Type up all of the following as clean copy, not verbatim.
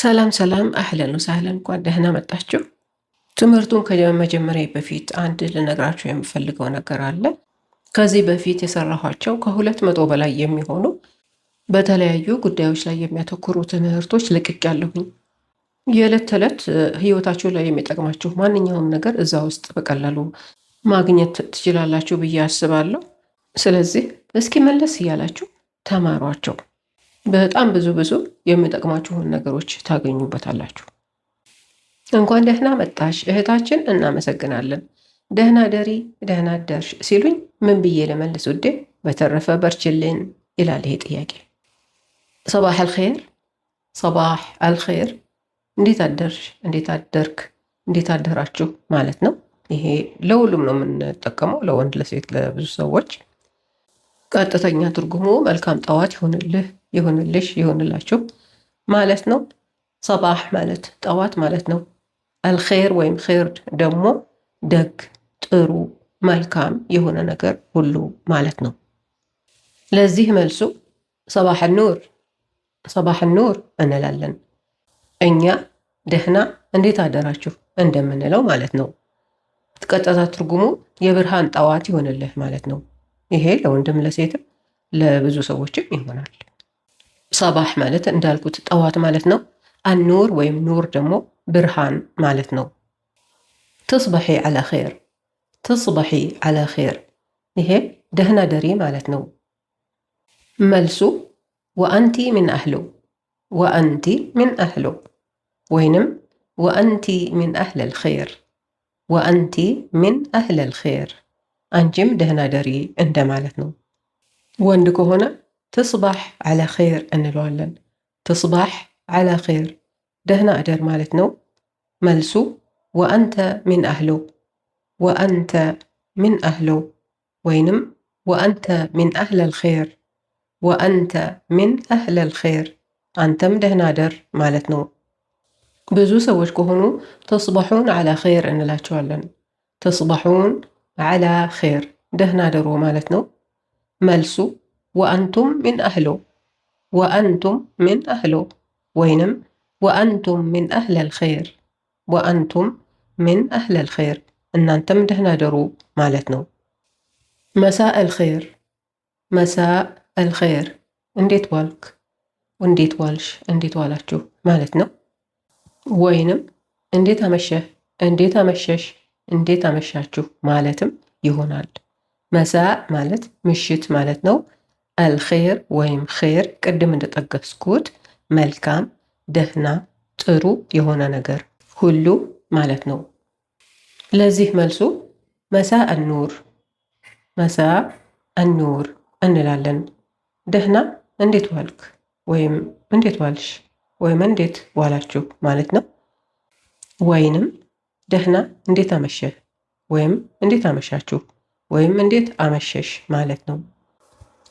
ሰላም ሰላም፣ አህለን ወሰህለን፣ እንኳን ደህና መጣችሁ። ትምህርቱን ከመጀመሪያ በፊት አንድ ልነግራችሁ የምፈልገው ነገር አለ። ከዚህ በፊት የሰራኋቸው ከ200 በላይ የሚሆኑ በተለያዩ ጉዳዮች ላይ የሚያተኩሩ ትምህርቶች ለቅቄያለሁኝ። የዕለት ተዕለት ህይወታችሁ ላይ የሚጠቅማችሁ ማንኛውም ነገር እዛ ውስጥ በቀላሉ ማግኘት ትችላላችሁ ብዬ አስባለሁ። ስለዚህ እስኪ መለስ እያላችሁ ተማሯቸው። በጣም ብዙ የሚጠቅማችሁን ነገሮች ታገኙበታላችሁ። እንኳን ደህና መጣሽ እህታችን፣ እናመሰግናለን። ደህና ደሪ፣ ደህና አደርሽ ሲሉኝ ምን ብዬ ልመልስ ውዴ? በተረፈ በርችልን ይላል ይሄ ጥያቄ። ሰባህ አልኸይር፣ ሰባህ አልኸይር፣ እንዴት አደርሽ፣ እንዴት አደርክ፣ እንዴት አደራችሁ ማለት ነው። ይሄ ለሁሉም ነው የምንጠቀመው፣ ለወንድ ለሴት፣ ለብዙ ሰዎች። ቀጥተኛ ትርጉሙ መልካም ጠዋት ይሆንልህ፣ ይሆንልሽ፣ ይሆንላችሁ ማለት ነው። ሰባህ ማለት ጠዋት ማለት ነው። አልኸይር ወይም ኸይር ደግሞ ደግ፣ ጥሩ፣ መልካም የሆነ ነገር ሁሉ ማለት ነው። ለዚህ መልሱ ሰባህ ኑር፣ ሰባህ ኑር እንላለን። እኛ ደህና እንዴት አደራችሁ እንደምንለው ማለት ነው። ቀጥታ ትርጉሙ የብርሃን ጠዋት ይሆንልህ ማለት ነው። ይሄ ለወንድም ለሴትም ለብዙ ሰዎችም ይሆናል። ሰባህ ማለት እንዳልኩት ጠዋት ማለት ነው። አኑር ወይም ኑር ደግሞ ብርሃን ማለት ነው። ትስበሒ ዐላ ኸይር፣ ትስበሒ ዐላ ኸይር፣ ይሄ ደህና ደሪ ማለት ነው። መልሱ ወአንቲ ምን አህሉ፣ ወአንቲ ምን አህሉ ወይንም ወአንቲ ምን አህለል ኸይር፣ ወአንቲ ምን አህለል ኸይር፣ አንቺም ደህና ደሪ እንደማለት ነው። ወንድ ከሆነ ትስባሕ ዐላ ኸይር እንለዋለን። ትስባሕ ዐላ ኸይር ደህና እደር ማለት ነው። መልሱ ወአንተ ምን አህሉ፣ ወአንተ ምን አህሉ ወይንም ወአንተ ምን አህለል ኸይር፣ ወአንተ ምን አህለል ኸይር፣ አንተም ደህና እደር ማለት ነው። ብዙ ሰዎች ከሆኑ ተስበሑን ዐላ ኸይር እንላቸዋለን። ተስበሑን ዐላ ኸይር ደህና እደሩ ማለት ነው። መልሱ ወአንቱም ምን አህሉ፣ ወአንቱም ምን አህሉ ወይንም ወአንቱም ምን አህለል ኸይር፣ ወአንቱም ምን አህለል ኸይር፣ እናንተም ደህና እደሩ ማለት ነው። መሳእ አልኸይር፣ መሳእ አልኸይር፣ እንዴት ዋልክ፣ እንዴት ዋልሽ፣ እንዴት ዋላችሁ ማለት ነው። ወይንም እንዴት አመሸህ፣ እንዴት አመሸሽ፣ እንዴት አመሻችሁ ማለትም ይሆናል። መሳእ ማለት ምሽት ማለት ነው። አልኸይር ወይም ኸይር ቅድም እንደጠቀስኩት መልካም፣ ደህና፣ ጥሩ የሆነ ነገር ሁሉ ማለት ነው። ለዚህ መልሱ መሳእ አኑር፣ መሳእ አኑር እንላለን። ደህና እንዴት ዋልክ ወይም እንዴት ዋልሽ ወይም እንዴት ዋላችሁ ማለት ነው። ወይንም ደህና እንዴት አመሸህ ወይም እንዴት አመሻችሁ ወይም እንዴት አመሸሽ ማለት ነው።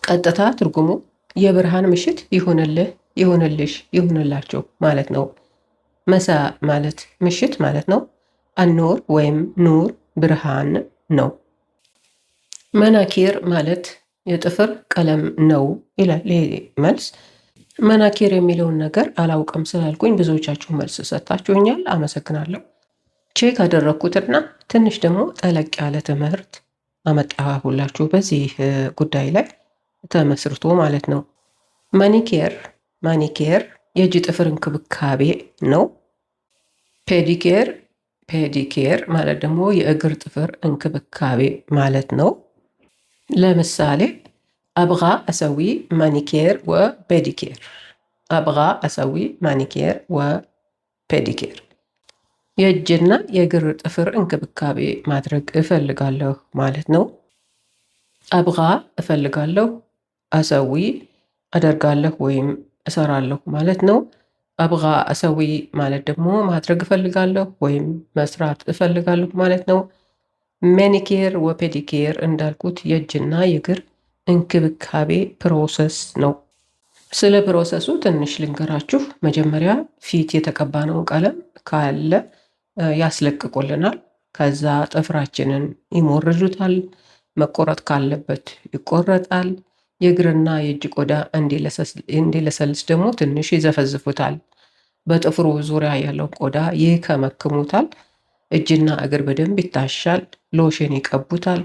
ቀጥታ ትርጉሙ የብርሃን ምሽት ይሁንልህ፣ ይሁንልሽ፣ ይሁንላችሁ ማለት ነው። መሳእ ማለት ምሽት ማለት ነው። አኑር ወይም ኑር ብርሃን ነው። መናኪር ማለት የጥፍር ቀለም ነው ይላል ይሄ መልስ። መናኪር የሚለውን ነገር አላውቅም ስላልኩኝ ብዙዎቻችሁ መልስ ሰጥታችሁኛል፣ አመሰግናለሁ። ቼክ አደረግኩትና ትንሽ ደግሞ ጠለቅ ያለ ትምህርት አመጣሁላችሁ በዚህ ጉዳይ ላይ ተመስርቶ ማለት ነው። ማኒኬር፣ ማኒኬር የእጅ ጥፍር እንክብካቤ ነው። ፔዲኬር፣ ፔዲኬር ማለት ደግሞ የእግር ጥፍር እንክብካቤ ማለት ነው። ለምሳሌ አብጋ አሰዊ ማኒኬር ወፔዲኬር፣ አብጋ አሰዊ ማኒኬር ወፔዲኬር፣ የእጅና የእግር ጥፍር እንክብካቤ ማድረግ እፈልጋለሁ ማለት ነው። አብጋ እፈልጋለሁ፣ አሰዊ አደርጋለሁ ወይም እሰራለሁ ማለት ነው። አብጋ አሰዊ ማለት ደግሞ ማድረግ እፈልጋለሁ ወይም መስራት እፈልጋለሁ ማለት ነው። ማኒኬር ወፔዲኬር እንዳልኩት የእጅና የእግር እንክብካቤ ፕሮሰስ ነው። ስለ ፕሮሰሱ ትንሽ ልንገራችሁ። መጀመሪያ ፊት የተቀባነውን ቀለም ካለ ያስለቅቁልናል። ከዛ ጥፍራችንን ይሞርጁታል። መቆረጥ ካለበት ይቆረጣል። የእግርና የእጅ ቆዳ እንዲለሰልስ ደግሞ ትንሽ ይዘፈዝፉታል። በጥፍሩ ዙሪያ ያለው ቆዳ ይከመክሙታል። እጅና እግር በደንብ ይታሻል። ሎሽን ይቀቡታል።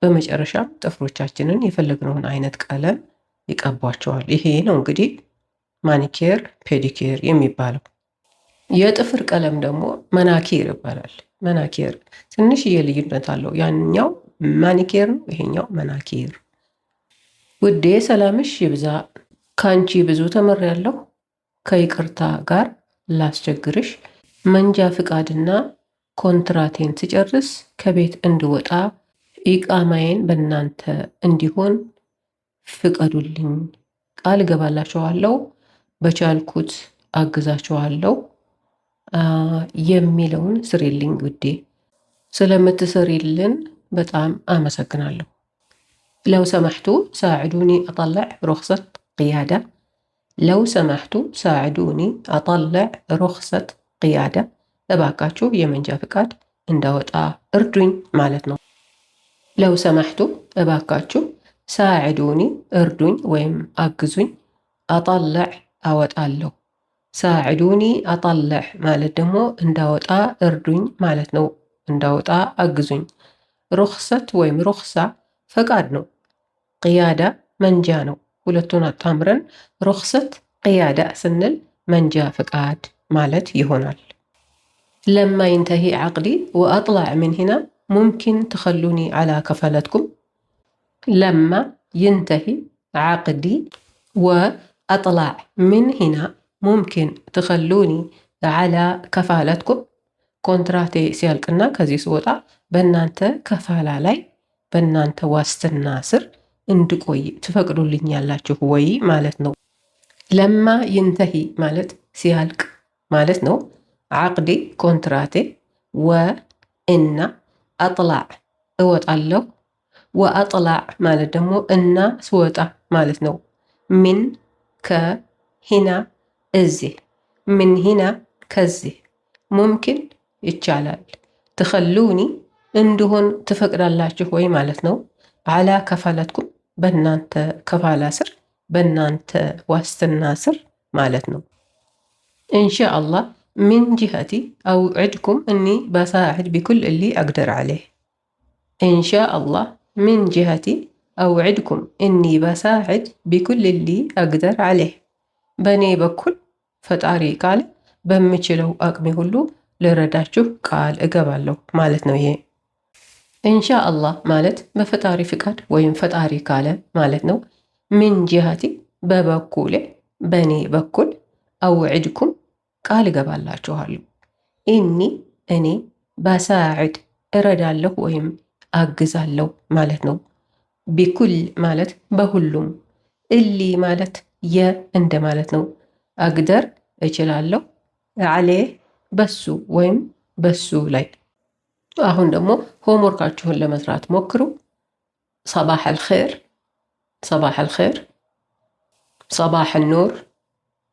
በመጨረሻም ጥፍሮቻችንን የፈለግነውን አይነት ቀለም ይቀቧቸዋል። ይሄ ነው እንግዲህ ማኒኬር ፔዲኬር የሚባለው። የጥፍር ቀለም ደግሞ መናኪር ይባላል። መናኪር ትንሽዬ ልዩነት አለው። ያኛው ማኒኬር ነው፣ ይሄኛው መናኪር። ውዴ ሰላምሽ ይብዛ። ከአንቺ ብዙ ተምሬያለሁ። ከይቅርታ ጋር ላስቸግርሽ፣ መንጃ ፍቃድና ኮንትራቴን ስጨርስ ከቤት እንድወጣ ኢቃማዬን በእናንተ እንዲሆን ፍቀዱልኝ። ቃል እገባላችኋለሁ፣ በቻልኩት አግዛችኋለሁ የሚለውን ስሪልኝ ውዴ። ስለምትሰሪልን በጣም አመሰግናለሁ። ለው ሰማሕቱ ሳዕዱኒ አጠልዕ ሩኽሰት ቅያዳ። ለው ሰማሕቱ ሳዕዱኒ አጠልዕ ሩኽሰት ቅያዳ። እባካችሁ የመንጃ ፍቃድ እንዳወጣ እርዱኝ ማለት ነው። ለው ሰማሕቱ እባካችሁ፣ ሳዕዱኒ እርዱኝ ወይም አግዙኝ፣ አጠልዕ አወጣለሁ። ሳዕዱኒ አጠልዕ ማለት ደግሞ እንዳወጣ እርዱኝ ማለት ነው። እንዳወጣ አግዙኝ። ሩኽሰት ወይም ሩኽሳ ፈቃድ ነው። ቅያዳ መንጃ ነው። ሁለቱን አጣምረን ሩኽሰት ቅያዳ ስንል መንጃ ፍቃድ ማለት ይሆናል። ለማ ይንተሂ ዓቅዲ ወአጥላዕ ምን ሂና ሙምኪን ትኸሉኒ ዓላ ከፋለትኩም። ለማ ይንተሂ ዓቅዲ ወአጥላዕ ምን ሂና ሙምኪን ትኸሉኒ ዓላ ከፋለትኩም። ኮንትራቴ ሲያልቅና ከዚህ ስወጣ በእናንተ ከፋላ ላይ በእናንተ ዋስትና ስር እንድቆይ ትፈቅዱልኛላችሁ ወይ ማለት ነው። ለማ ይንተሂ ማለት ሲያልቅ ማለት ነው። ዓቅዲ ኮንትራቴ፣ ወእና አጥላዕ እወጣለሁ። ወአጥላዕ ማለት ደግሞ እና ስወጣ ማለት ነው። ምን ከሂና እዚህ፣ ምን ሂና ከዚህ፣ ሙምኪን ይቻላል፣ ትኸሉኒ እንድሆን ትፈቅዳላችሁ ወይ ማለት ነው። ዓላ ከፋለትኩም በእናንተ ከፋላ ስር በእናንተ ዋስትና ስር ማለት ነው። ኢንሻአላህ ሚን ጅሀቲ አውዕድኩም እኒ በሳዕድ ቢኩል እሊ አቅደር ዓለይህ። ኢንሻአላህ ሚን ጅሀቲ አውዕድኩም እኒ በሳዕድ ቢኩል እሊ አቅደር ዓለይህ። በእኔ በኩል ፈጣሪ ካለ በምችለው አቅሜ ሁሉ ልረዳችሁ ቃል እገባለሁ ማለት ነው። ይሄ ኢንሻአላህ ማለት በፈጣሪ ፍቃድ ወይም ፈጣሪ ካለ ማለት ነው። ሚን ጅሀቲ በበኩሌ በእኔ በኩል፣ አውዕድኩም ቃል እገባላችኋለሁ፣ ኢኒ እኔ፣ በሳዕድ እረዳለሁ ወይም አግዛለሁ ማለት ነው። ቢኩል ማለት በሁሉም፣ እሊ ማለት እንደ ማለት ነው። አግደር እችላለሁ፣ ዓሌህ በሱ ወይም በሱ ላይ። አሁን ደግሞ ሆምወርካችሁን ለመስራት ሞክሩ። ሰባሕ አልኸይር፣ ሰባሕ አልኸይር፣ ሰባሕ ኑር፣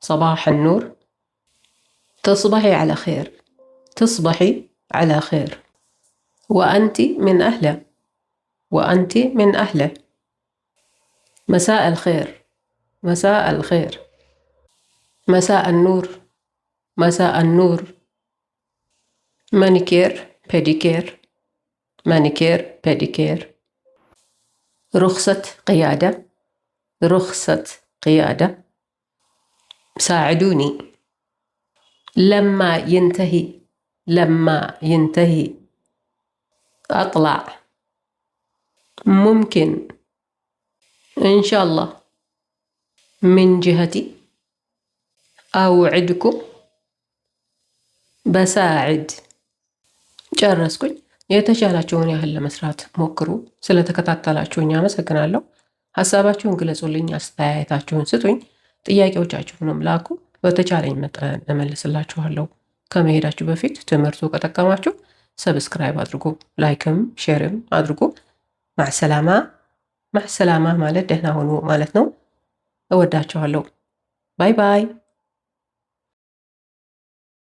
ሰባሕ ኑር። تصبحي على خير، تصبحي على خير. وأنت من أهله، وأنت من أهله. مساء الخير، مساء الخير، مساء النور، مساء النور. مانيكير بيديكير، مانيكير بيديكير. رخصة قيادة، رخصة قيادة. ساعدوني. لما ينتهي، لما ينتهي. أطلع. ممكن. إن شاء الله. من جهتي أوعدكم بساعد. ጨረስኩኝ። የተሻላችሁን ያህል ለመስራት ሞክሩ። ስለተከታተላችሁኝ አመሰግናለሁ። ሀሳባችሁን ግለጹልኝ፣ አስተያየታችሁን ስጡኝ፣ ጥያቄዎቻችሁንም ላኩ። በተቻለኝ መጠን እመልስላችኋለሁ። ከመሄዳችሁ በፊት ትምህርቱ ከጠቀማችሁ ሰብስክራይብ አድርጉ፣ ላይክም ሼርም አድርጉ። ማዕሰላማ። ማዕሰላማ ማለት ደህና ሆኑ ማለት ነው። እወዳችኋለሁ። ባይ ባይ።